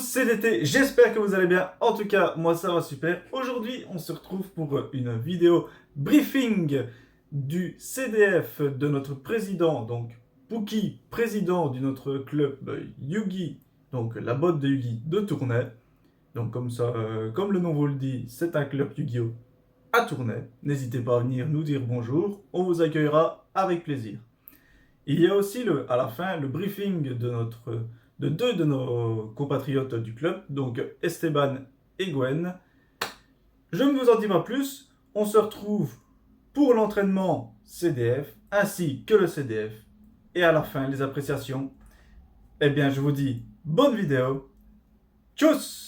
c'est l'été, j'espère que vous allez bien. En tout cas, moi ça va super. Aujourd'hui, on se retrouve pour une vidéo briefing du CDF de notre président, donc Pookie, président de notre club Yugi, donc la botte de Yugi de Tournai. Donc comme ça, comme le nom vous le dit, c'est un club Yu-Gi-Oh! À Tournai. N'hésitez pas à venir nous dire bonjour, on vous accueillera avec plaisir. Il y a aussi à la fin le briefing de deux de nos compatriotes du club, donc Esteban et Gwen. Je ne vous en dis pas plus, on se retrouve pour l'entraînement CDF ainsi que le CDF. Et à la fin, les appréciations. Eh bien, je vous dis bonne vidéo. Tchuss!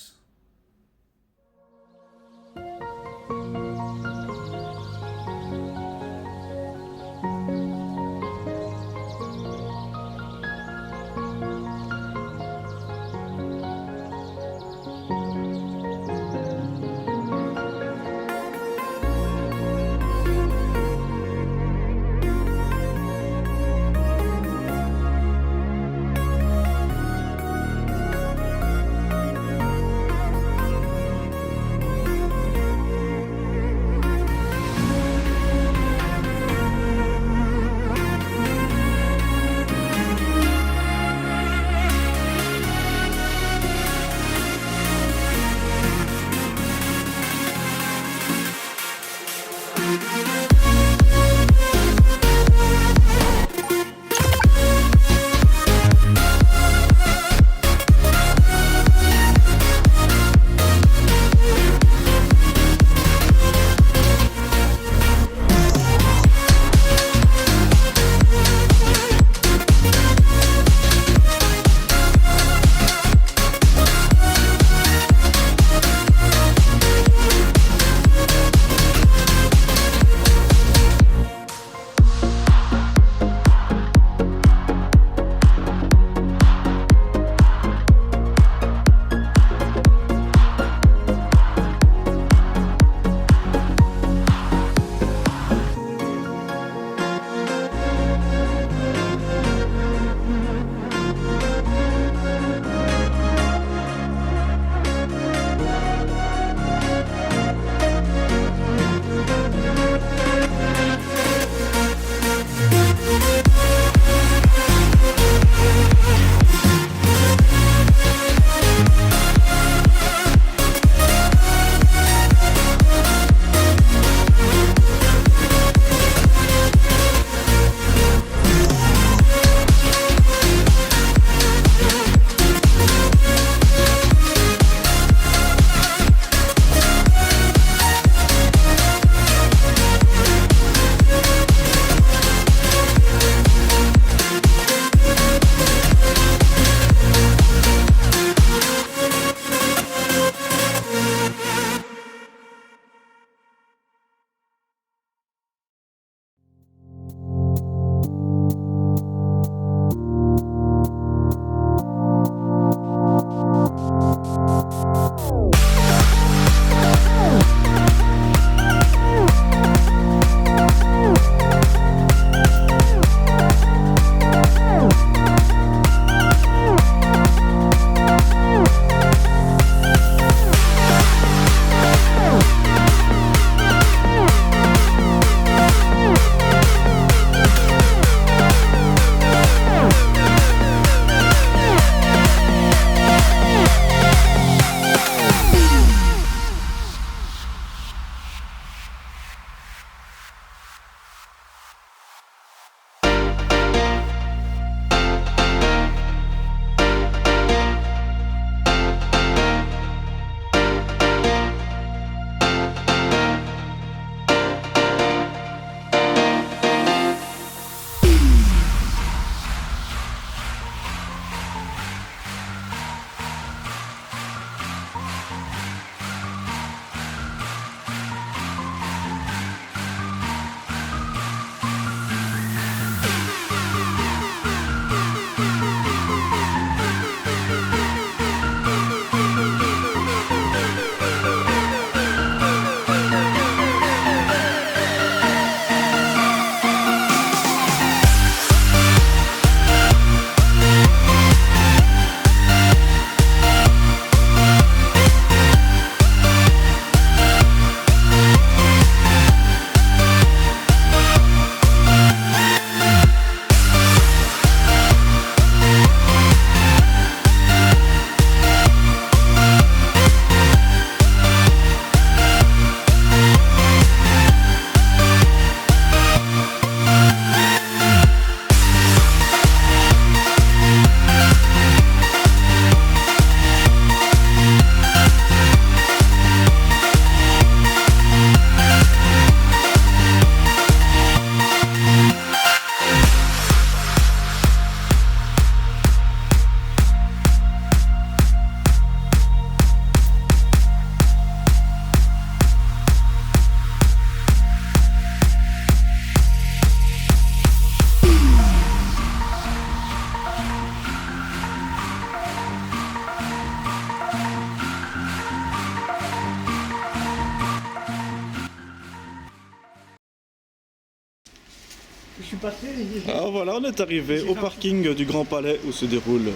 Je suis passé. Alors voilà, on est arrivé au parking du Grand Palais où se déroule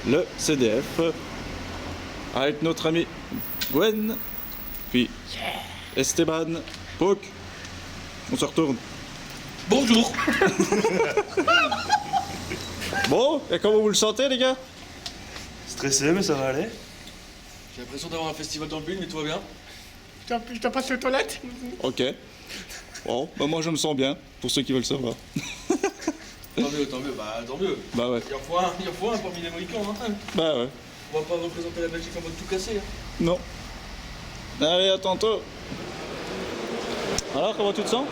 le CDF avec notre ami Gwen, puis Esteban, Poc. On se retourne. Bonjour. Bon, et comment vous le sentez les gars? Stressé, mais ça va aller. J'ai l'impression d'avoir un festival dans le bulle, mais tout va bien. Je te passe aux toilettes. Ok. Bon, bah moi je me sens bien, pour ceux qui veulent savoir. Tant mieux, tant mieux. Bah ouais. Il en faut un parmi les Mohicans. Hein. Bah ouais. On va pas représenter la Belgique en mode tout cassé. Hein. Non. Allez, à tantôt. Alors, comment tu te sens?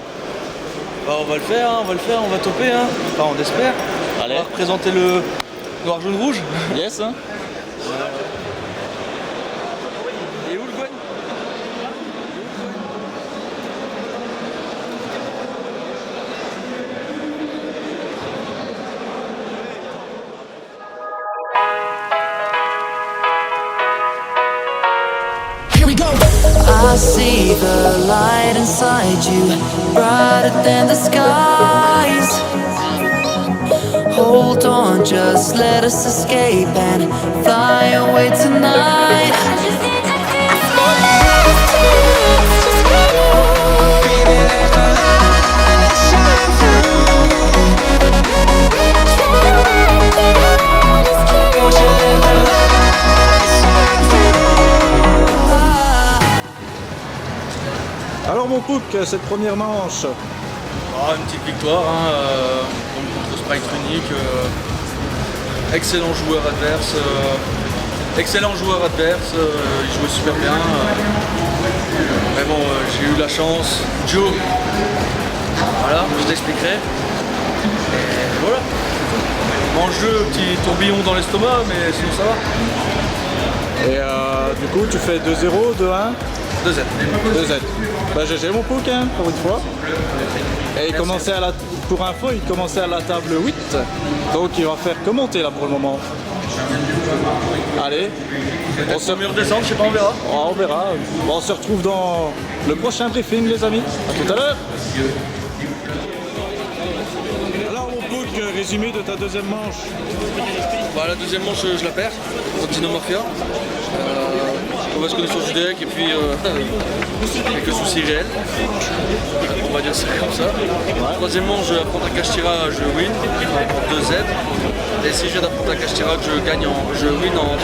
Bah, on va le faire, on va toper. Hein. Enfin, on espère. Allez. On va représenter le noir, jaune, rouge. Yes, hein. Et où le Gwen? I see the light inside you, brighter than the skies. Hold on, just let us escape and fly away tonight. Alors mon Pouk, cette première manche. Ah, une petite victoire contre Sprite Unique. Excellent joueur adverse. Il jouait super bien. Vraiment, j'ai eu la chance. Joe, voilà, je t'expliquerai. Et voilà. Mange-le, petit tourbillon dans l'estomac, mais sinon ça va. Et du coup, tu fais 2-0, 2-1 2-7. 2-7. Bah GG mon Pouk, hein, pour une fois. Et il commençait pour info, il commençait à la table 8. Donc il va faire commenter là pour le moment. Allez. On se mieux redescendre, je sais pas, on verra. Oh, on verra. Bon, on se retrouve dans le prochain briefing les amis. A tout à l'heure. Alors mon Pouk, résumé de ta deuxième manche. Bah, la deuxième manche, je la perds contre Dino Mafia. Mauvaise connaissance du deck et puis quelques soucis réels. On va dire ça comme ça. Troisième manche, je apprends à Kashtira, je win en 2Z. Et si je viens d'apprendre à Kashtira, je win en 2-1.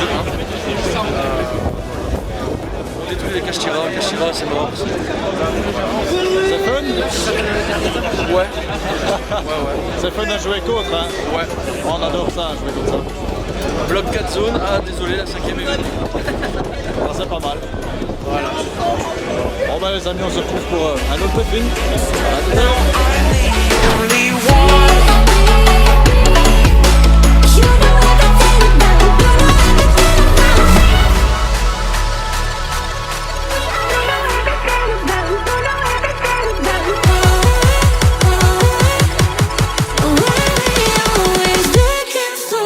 On détruit les Kashtira, c'est mort. C'est fun? Ouais. C'est fun à jouer contre, hein? Ouais. On adore ça, jouer comme ça. Bloc 4 zones, ah désolé, la 5ème est venue. Ah, c'est pas mal. Voilà. Bon bah les amis, on se retrouve pour un autre briefing. À tout à l'heure. Only one. Always looking for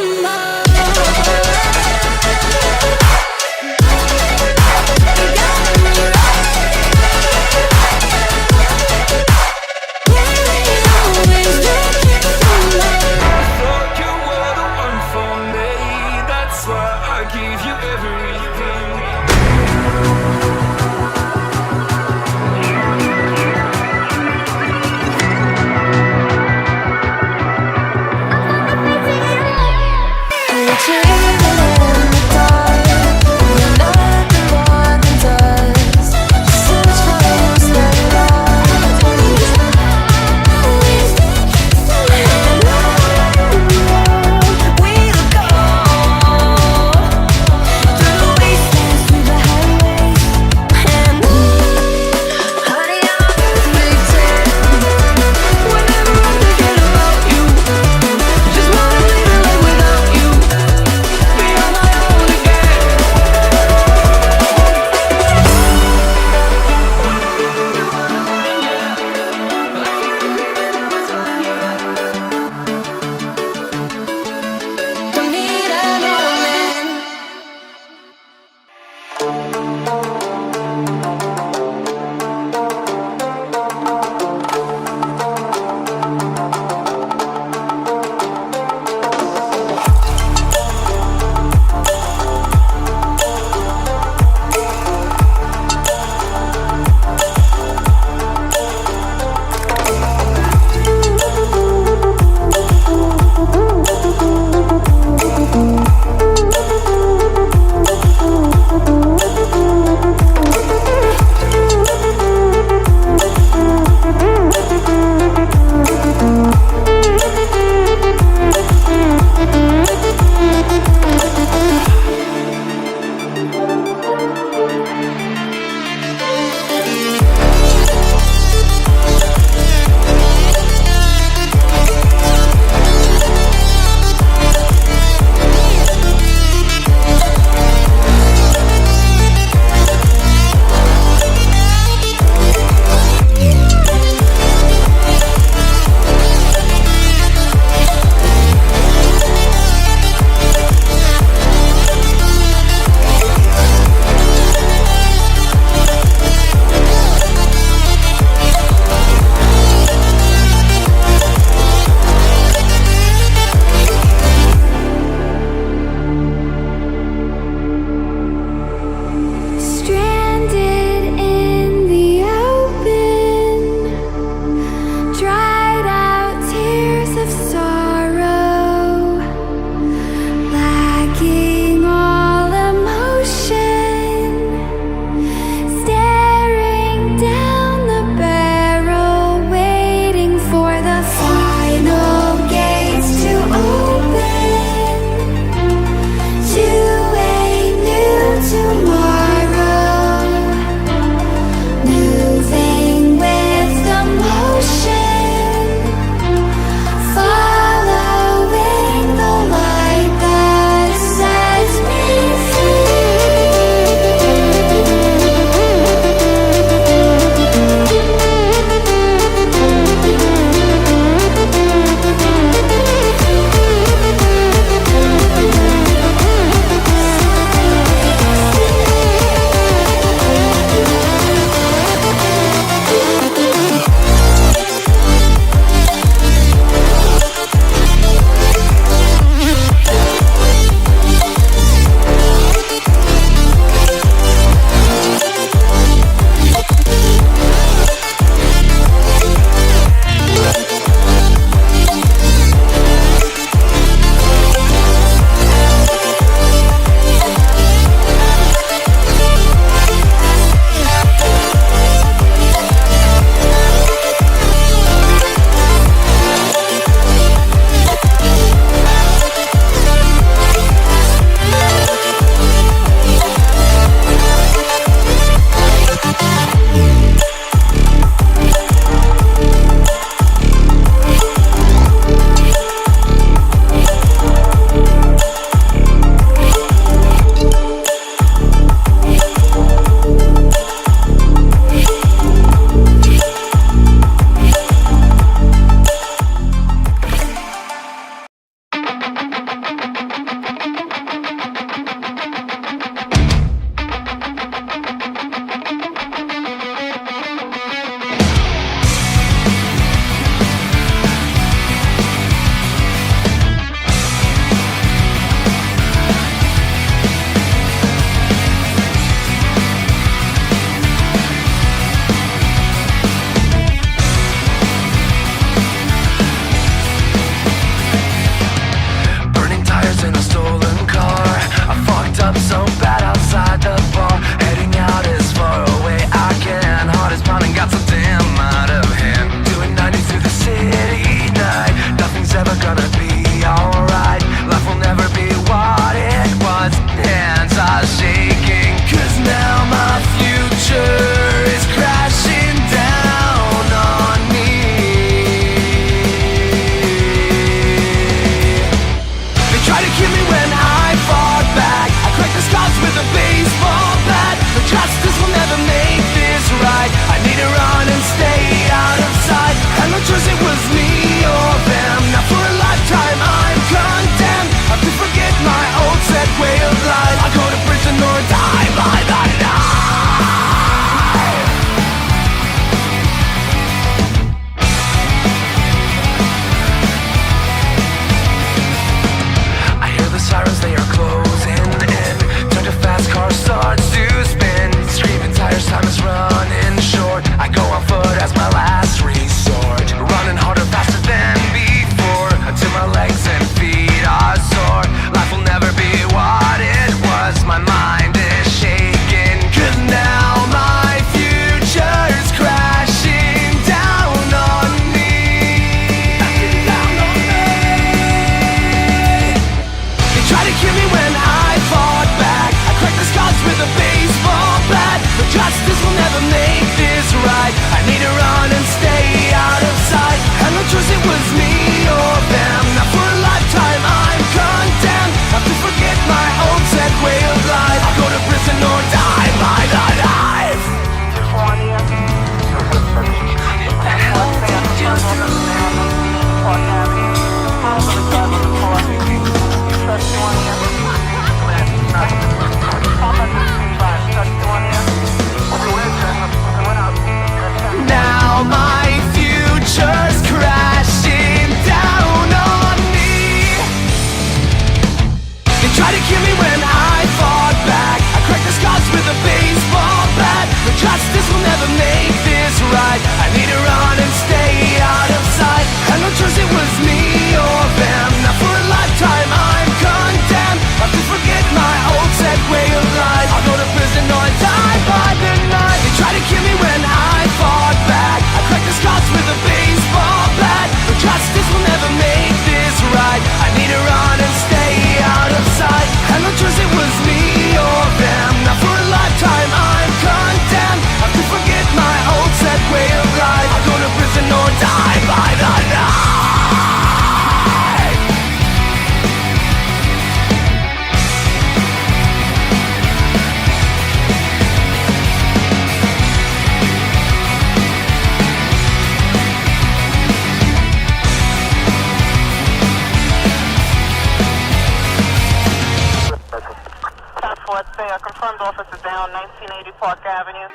front office is down 1980 Park Avenue.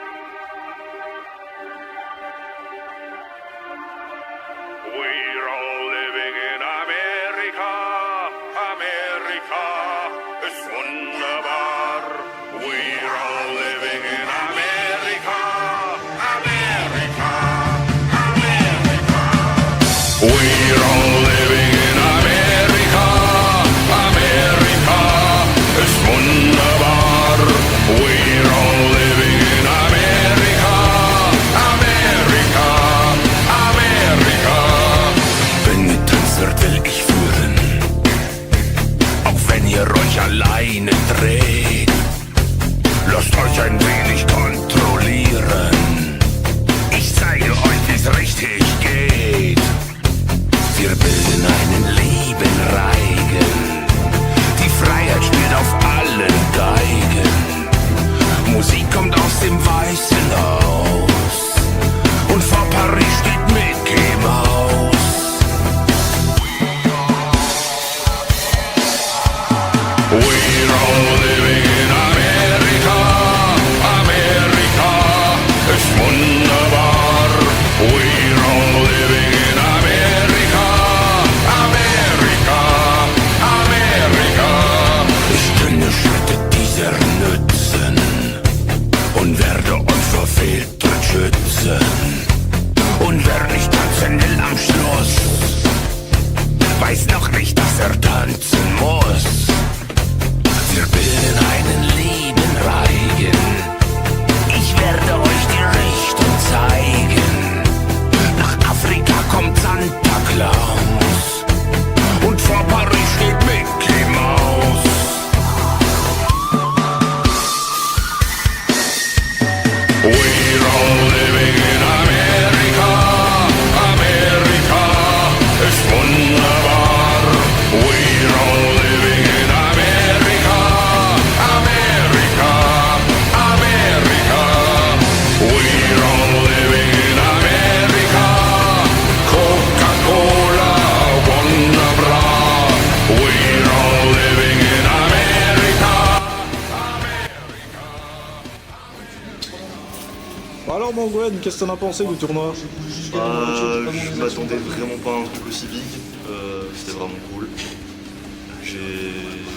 We're all living in America, America ist wunderbar. We're all living in America, America, America. We're all living in America, America ist wunderbar. We're all living in America, America, America. Wenn ihr tanzt, will ich führen, auch wenn ihr euch alleine dreht. Lasst euch ein wenig kontrollieren. Ich zeige euch, wie's richtig geht. Wir bilden einen lieben Reigen. Die Freiheit spielt auf allen Geigen. Musik kommt aus dem Weißen Haus. Und vor Paris steht Mickey Mouse. We're all living in America, America ist wunderbar. We're all living in America, America, America. Ich kenne Schritte dieser nützen und werde euch vor Fehltritt schützen. Und wer nicht tanzen will am Schluss, weiß noch nicht, dass er tanzen muss. Wir bilden einen lieben Reigen. Ich werde euch die Richtung zeigen. Nach Afrika kommt Santa Claus. Und vor Paris steht Mickey Mouse. We're all living in America, America ist wunderbar. We're all living in America, America, America. We're all living in America. Coca-Cola, wunderbar. We're all living in America. Alors mon Gwen, qu'est-ce que t'en as pensé du tournoi? Je m'attendais vraiment pas à un truc aussi big, c'était vraiment cool. Je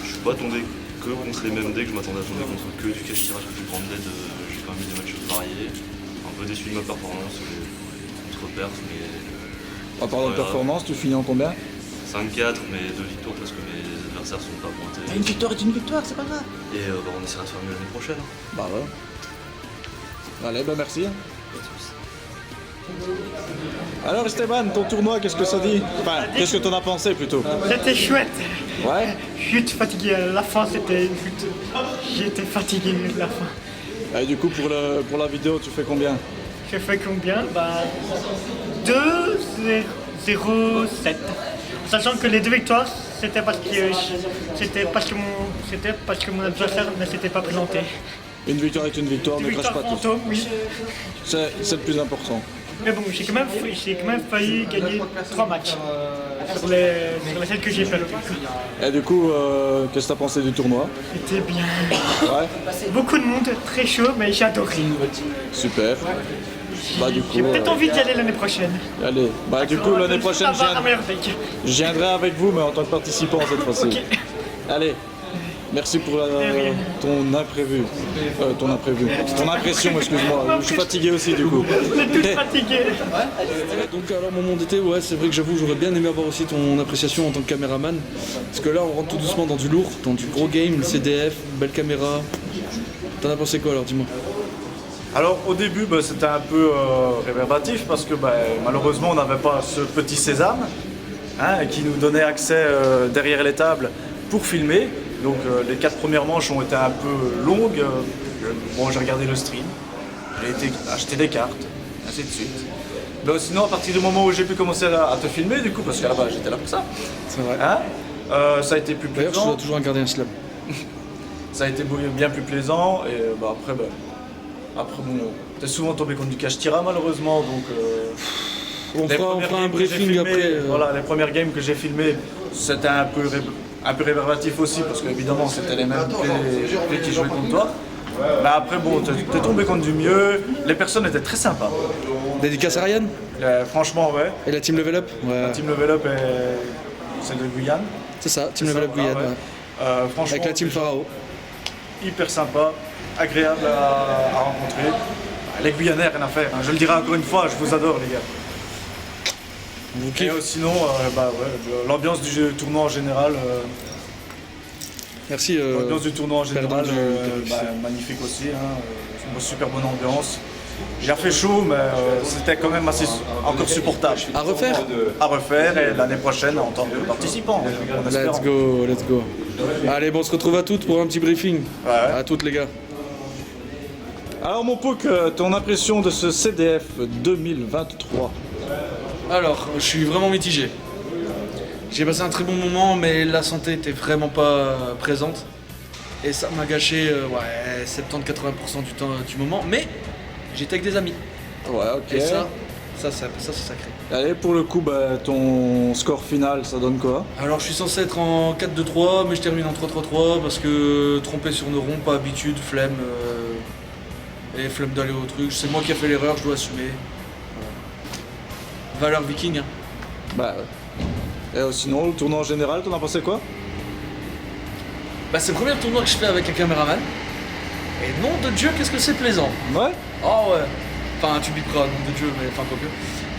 suis pas tombé que contre les mêmes decks, je m'attendais à tomber contre que du cache tirage avec du grand dead, j'ai quand même eu des matchs variés. Un peu déçu de ma performance contre Perth, mais... En parlant de performance, tu finis en combien? 5-4, mais 2 victoires parce que mes adversaires sont pas pointés. Une victoire est une victoire, c'est pas grave. Et on essaiera de faire mieux l'année prochaine. Bah ouais. Allez, bah merci. Alors Esteban, ton tournoi, qu'est-ce que ça dit? Enfin, qu'est-ce que t'en as pensé plutôt? C'était chouette. Ouais. J'étais fatigué à la fin, j'étais fatigué à la fin. Et du coup, pour la vidéo, tu fais combien? J'ai fait combien? 2-0-7. Sachant que les deux victoires, c'était parce que mon adversaire ne s'était pas présenté. Une victoire est une victoire, ne crache pas tout. Fantôme, oui. C'est le plus important. Mais bon, j'ai quand même failli gagner 3 matchs sur les celles que j'ai fait. Et du coup, qu'est-ce que t'as pensé du tournoi? C'était bien. Ouais. Beaucoup de monde, très chaud, mais j'ai adoré. Super. Bah du coup, J'ai peut-être envie d'y aller l'année prochaine. allez. Bah du coup, l'année prochaine, Avoir un meilleur deck. je viendrai avec vous, mais en tant que participant cette fois-ci. Ok. Allez. Merci pour ton imprévu. Ton impression, excuse-moi. Je suis fatigué aussi du coup. On est tous fatigués. Donc alors mon monde d'été, ouais c'est vrai que j'avoue j'aurais bien aimé avoir aussi ton appréciation en tant que caméraman. Parce que là on rentre tout doucement dans du lourd, dans du gros game, le CDF, belle caméra. T'en as pensé quoi alors, dis-moi? Alors au début c'était un peu réverbatif parce que malheureusement on n'avait pas ce petit sésame qui nous donnait accès derrière les tables pour filmer. Donc les 4 premières manches ont été un peu longues. J'ai regardé le stream, j'ai été acheter des cartes, ainsi de suite. Mais sinon à partir du moment où j'ai pu commencer à te filmer du coup, parce qu'à la base j'étais là pour ça. C'est vrai. Ça a été plus D'ailleurs je plaisant. dois toujours garder un slam. Ça a été bien plus plaisant et après t'es souvent tombé contre du cache-tira malheureusement donc On fera un games que j'ai briefing filmées, après. Voilà, les premières games que j'ai filmées c'était un peu réverbatif aussi parce qu'évidemment c'était les mêmes plays qui jouaient contre toi. Mais après, bon, t'es tombé contre du mieux. Les personnes étaient très sympas. Dédicace à Ryan Franchement, ouais. et la team Level Up. Ouais. La team Level Up est celle de Guyane. C'est ça, team Level Up Guyane. Ouais. Franchement, Avec la team Pharao. hyper sympa, agréable à rencontrer. Les Guyanais, rien à faire. Hein. Je le dirai encore une fois, je vous adore, les gars. Vous Et kiffez. sinon, l'ambiance du tournoi en général. Merci. L'ambiance du tournoi en général, perdant du- magnifique aussi. Hein. Une super bonne ambiance. Il a fait chaud, mais c'était quand même assez encore supportable. À refaire. À refaire et l'année prochaine en tant que participant. En espérant. Let's go, let's go. Allez, bon, on se retrouve à toutes pour un petit briefing. Ouais. À toutes, les gars. Alors mon Pouk, ton impression de ce CDF 2023? Alors, je suis vraiment mitigé. J'ai passé un très bon moment, mais la santé était vraiment pas présente. Et ça m'a gâché 70-80% du temps du moment. Mais j'étais avec des amis. Ouais, ok. Et ça c'est sacré. Allez, pour le coup, ton score final, ça donne quoi? Alors, je suis censé être en 4-2-3, mais je termine en 3-3-3 parce que tromper sur nos ronds, pas habitude, flemme. Et flemme d'aller au truc. C'est moi qui ai fait l'erreur, je dois assumer. Voilà. Valeur viking. Hein. Bah, et sinon, le tournoi en général, t'en as pensé quoi? Bah, c'est le premier tournoi que je fais avec un caméraman. Et nom de Dieu, qu'est-ce que c'est plaisant. Ouais. Oh ouais. Enfin, tu biperas, nom de Dieu, mais enfin, quoi que.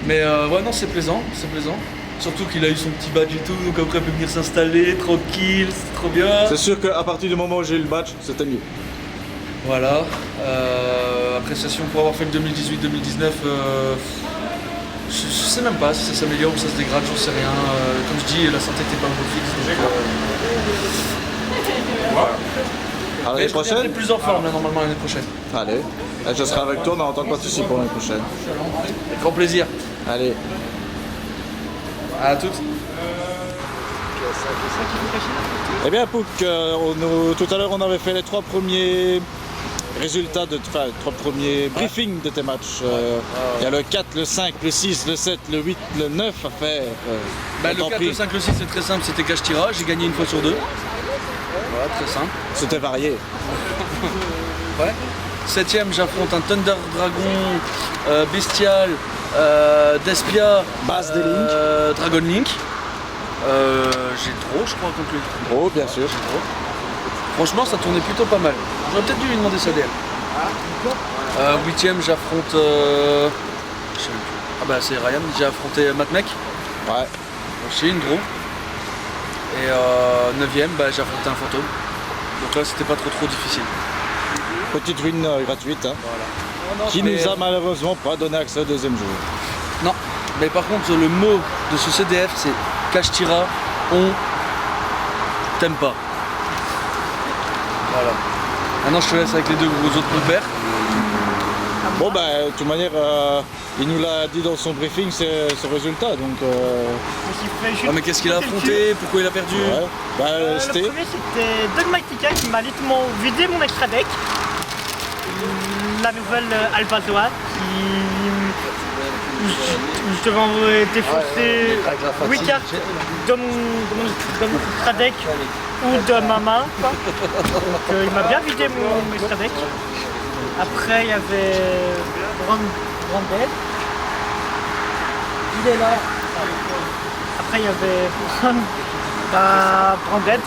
Mais ouais, non, c'est plaisant, c'est plaisant. Surtout qu'il a eu son petit badge et tout, donc après il peut venir s'installer, tranquille, c'est trop bien. C'est sûr qu'à partir du moment où j'ai eu le badge, c'était mieux. Voilà. Appréciation pour avoir fait le 2018-2019. Je sais même pas si ça s'améliore ou ça se dégrade, j'en sais rien. Comme je dis, la santé n'était pas un beau fixe. Donc, À l'année mais je reviendrai prochaine? plus en forme là, normalement l'année prochaine. Allez. Et je serai avec toi, mais en tant que participant l'année prochaine. Avec grand plaisir. Allez. À toutes. Eh bien, Pouk, tout à l'heure, on avait fait les 3 premiers résultats, les 3 premiers briefings de tes matchs. Il y a le 4, le 5, le 6, le 7, le 8, le 9 à faire. Le 4, le 5, le 6 c'est très simple, c'était cache-tira, j'ai gagné une fois sur 2. Voilà, très simple. C'était varié. Ouais. 7ème, j'affronte un Thunder Dragon, Bestial, Despia, Base des Link. Dragon Link. J'ai trop, je crois, contre lui. Oh, bien sûr. Franchement, ça tournait plutôt pas mal. J'aurais peut-être dû lui demander sa DM. 8ème, j'affronte. Je sais même plus. Ah bah, c'est Ryan, j'ai affronté Matmec. Ouais. Aussi une gros. Et 9ème, j'ai affronté un fantôme. Donc là, c'était pas trop difficile. Petite win gratuite, hein, qui mais- nous a malheureusement pas donné accès au deuxième jour. Non, mais par contre, le mot de ce CDF, c'est cache-tira, on t'aime pas. Voilà. Maintenant, je te laisse avec les deux autres compères. Bon, de toute manière, il nous l'a dit dans son briefing, c'est ce résultat, donc... Ah, mais qu'est-ce qu'il a affronté? Pourquoi il a perdu? ouais. Le C'était... premier c'était Dogmatica qui m'a littéralement vidé mon extra deck. La nouvelle Albazoa où je devais envoyer défoncer 8 cartes de mon extra deck ou de ma main. Quoi. Donc, il m'a bien vidé mon extra deck. Après il y avait Branded. Il est là. Après il y avait Branded,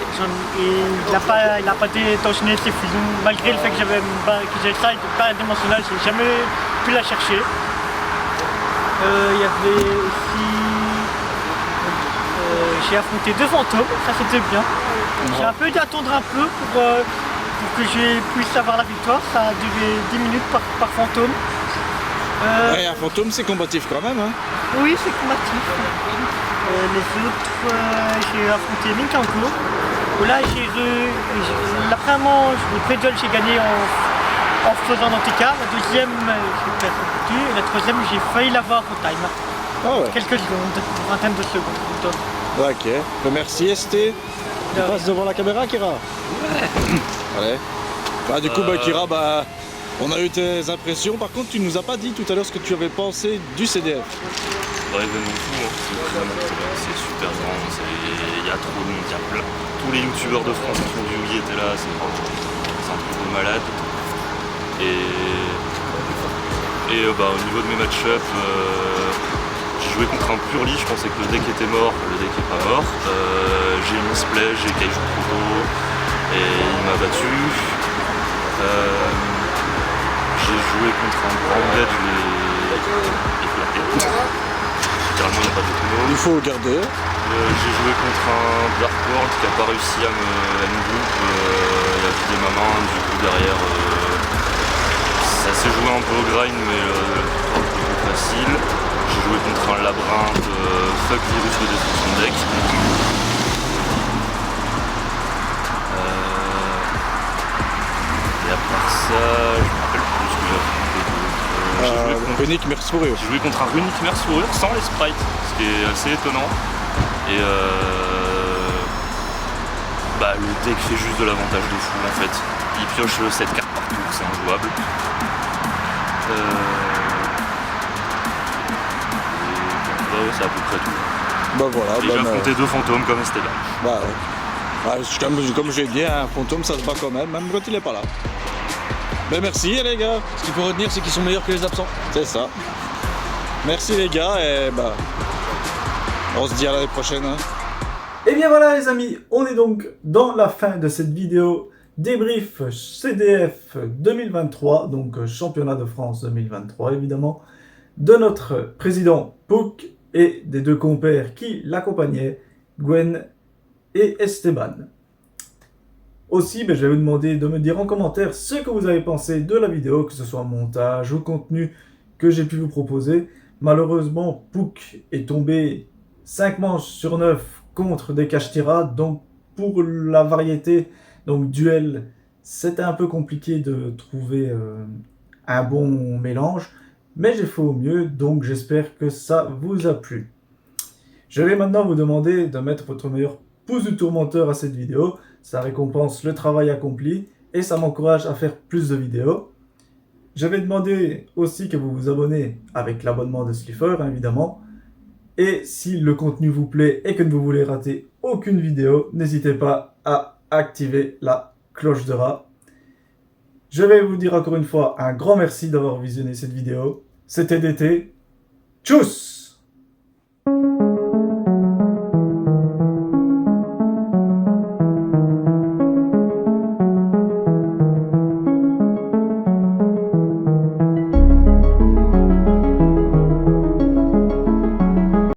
il n'a pas détentionné ses fusions, malgré le fait que j'ai ça, il n'était pas dimensionnel, j'ai jamais pu la chercher. Il y avait aussi... j'ai affronté 2 fantômes, ça c'était bien. J'ai un peu dû attendre un peu pour que je puisse avoir la victoire, ça a duré 10 minutes par fantôme. Ouais, un fantôme, c'est combatif quand même, hein. Oui, c'est combatif. Les autres, j'ai affronté Minkanko. Là, le pré-duel, j'ai gagné en faisant l'antica. La deuxième, j'ai perdu. Et la troisième, j'ai failli l'avoir au time. Ah ouais. Quelques secondes, une vingtaine de secondes. Ok. Merci ST. Tu passes devant la caméra, Kira. Allez. Du coup, Kira, on a eu tes impressions. Par contre, tu nous as pas dit tout à l'heure ce que tu avais pensé du CDF. Événement fou, hein. C'est super grand, il y a trop de monde, il y a plein. Tous les youtubeurs de France qui font du Wii étaient là, c'est un truc de malade. Et au niveau de mes match-up, j'ai joué contre un Purely, je pensais que le deck était mort, le deck n'est pas mort. J'ai mis Splash, j'ai Kaiju Proto et il m'a battu. J'ai joué contre un Branded, je l'ai éclaté. Littéralement, il n'y a pas d'autonome. Il faut garder. J'ai joué contre un Dark World qui n'a pas réussi à me group. Il a vidé ma main, du coup derrière ça s'est joué un peu au grind, mais plus facile. J'ai joué contre un labyrinthe fuck virus de destruction de deck. Et à part ça, je me rappelle plus ce que j'ai fait. Runic Mercenaire. J'ai joué contre un Runic Mercenaire sans les sprites, ce qui est assez étonnant. Et le deck fait juste de l'avantage de fou en fait. Il pioche 7 cartes par tour, c'est injouable. C'est à peu près tout. Bah voilà. Et j'ai affronté 2 fantômes comme Esteban. Bah ouais. Comme j'ai dit, un fantôme ça se bat quand même quand il est pas là. Ben merci les gars. Ce qu'il faut retenir, c'est qu'ils sont meilleurs que les absents. C'est ça. Merci les gars et on se dit à l'année prochaine. Hein. Et bien voilà les amis, on est donc dans la fin de cette vidéo débrief CDF 2023, donc championnat de France 2023 évidemment, de notre président Pouk et des 2 compères qui l'accompagnaient, Gwen et Esteban. Aussi, je vais vous demander de me dire en commentaire ce que vous avez pensé de la vidéo, que ce soit montage ou contenu que j'ai pu vous proposer. Malheureusement, Pouk est tombé 5 manches sur 9 contre des Kashtira, donc pour la variété, donc duel, c'était un peu compliqué de trouver un bon mélange, mais j'ai fait au mieux, donc j'espère que ça vous a plu. Je vais maintenant vous demander de mettre votre meilleur pouce du tourmenteur à cette vidéo, ça récompense le travail accompli et ça m'encourage à faire plus de vidéos. Je vais demander aussi que vous vous abonnez avec l'abonnement de Slifer, évidemment. Et si le contenu vous plaît et que vous ne voulez rater aucune vidéo, n'hésitez pas à activer la cloche de rat. Je vais vous dire encore une fois un grand merci d'avoir visionné cette vidéo. C'était DT. Tchuss!